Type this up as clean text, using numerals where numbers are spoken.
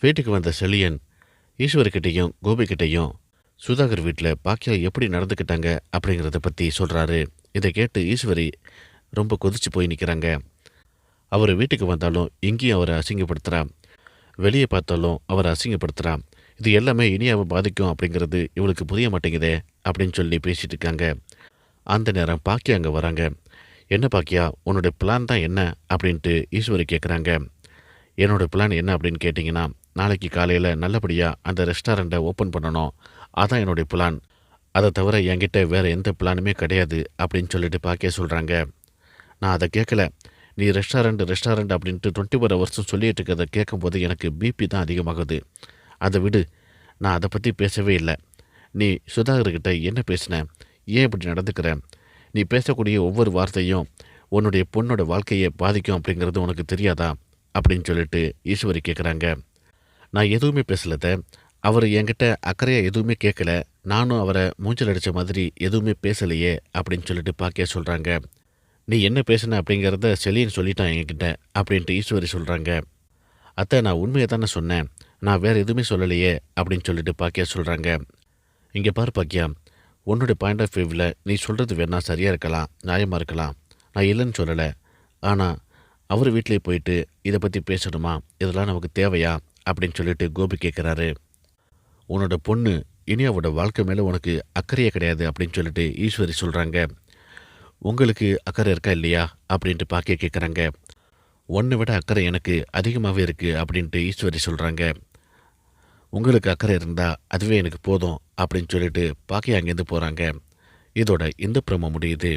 வீட்டுக்கு வந்த செழியன் ஈஸ்வர்கிட்டையும் கோபிக்கிட்டையும் சுதாகர் வீட்டில் பாக்கியா எப்படி நடந்துக்கிட்டாங்க அப்படிங்கிறத பற்றி சொல்கிறாரு. இதை கேட்டு ஈஸ்வரி ரொம்ப கொதிச்சு போய் நிற்கிறாங்க. அவர் வீட்டுக்கு வந்தாலும் எங்கேயும் அவரை அசிங்கப்படுத்துகிறா, வெளியே பார்த்தாலும் அவரை அசிங்கப்படுத்துகிறா. இது எல்லாமே இனியாவை பாதிக்கும் அப்படிங்கிறது இவளுக்கு புரிய மாட்டேங்குதே அப்படின்னு சொல்லி பேசிகிட்டு இருக்காங்க. அந்த நேரம் பாக்கியா அங்கே வராங்க. என்ன பாக்கியா, உன்னுடைய பிளான் தான் என்ன அப்படின்ட்டு ஈஸ்வரி கேட்குறாங்க. என்னோடய பிளான் என்ன அப்படின்னு கேட்டிங்கன்னா, நாளைக்கு காலையில் நல்லபடியாக அந்த ரெஸ்டாரண்ட்டை ஓப்பன் பண்ணணும். அதான் என்னுடைய பிளான். அதை தவிர என்கிட்ட வேறு எந்த பிளானுமே கிடையாது அப்படின்னு சொல்லிட்டு பாக்கியா சொல்கிறாங்க. நான் அதை கேட்கல. நீ ரெஸ்டாரண்ட் அப்படின்ட்டு 24 ஹவர்ஸும் சொல்லிகிட்டு இருக்கிறத கேட்கும்போது எனக்கு பிபி தான் அதிகமாகுது. அதை விடு, நான் அதை பற்றி பேசவே இல்லை. நீ சுதாகர்கிட்ட என்ன பேசின, ஏன் இப்படி நடந்துக்கிற, நீ பேசக்கூடிய ஒவ்வொரு வார்த்தையும் உன்னுடைய பொண்ணோட வாழ்க்கையை பாதிக்கும் அப்படிங்கிறது உனக்கு தெரியாதா அப்படின்னு சொல்லிட்டு ஈஸ்வரி கேட்குறாங்க. நான் எதுவுமே பேசலத, அவர் என்கிட்ட அக்கறையாக எதுவுமே கேட்கல, நானும் அவரை மூஞ்சல் அடித்த மாதிரி எதுவுமே பேசலையே அப்படின்னு சொல்லிட்டு பாக்கியா சொல்கிறாங்க. நீ என்ன பேசுன அப்படிங்கிறத செலின்னு சொல்லிட்டான் என்கிட்ட அப்படின்ட்டு ஈஸ்வரி சொல்கிறாங்க. அத்தை, நான் உண்மையை தானே சொன்னேன், நான் வேறு எதுவுமே சொல்லலையே அப்படின்னு சொல்லிட்டு பாக்கியா சொல்கிறாங்க. இங்கே பாரு பாக்கியா, உன்னோட பாயிண்ட் ஆஃப் வியூவில் நீ சொல்கிறது வேணா சரியாக இருக்கலாம், நியாயமாக இருக்கலாம், நான் இல்லைன்னு சொல்லலை. ஆனால் அவர் வீட்டிலே போயிட்டு இதை பற்றி பேசணுமா, இதெல்லாம் நமக்கு தேவையா அப்படின்னு சொல்லிட்டு கோபி கேட்குறாரு. உன்னோட பொண்ணு இனியாவோட வாழ்க்கை மேலே உனக்கு அக்கறையே கிடையாது அப்படின்னு சொல்லிட்டு ஈஸ்வரி சொல்கிறாங்க. உங்களுக்கு அக்கறை இருக்கா இல்லையா அப்படின்ட்டு பாக்கியா கேட்குறாங்க. உன்னை விட அக்கறை எனக்கு அதிகமாகவே இருக்குது அப்படின்ட்டு ஈஸ்வரி சொல்கிறாங்க. உங்களுக்கு அக்கறை இருந்தால் அதுவே எனக்கு போதும் அப்படின்னு சொல்லிட்டு பாக்கியா அங்கேருந்து போகிறாங்க. இதோட இந்த ப்ரோமோ முடியுது.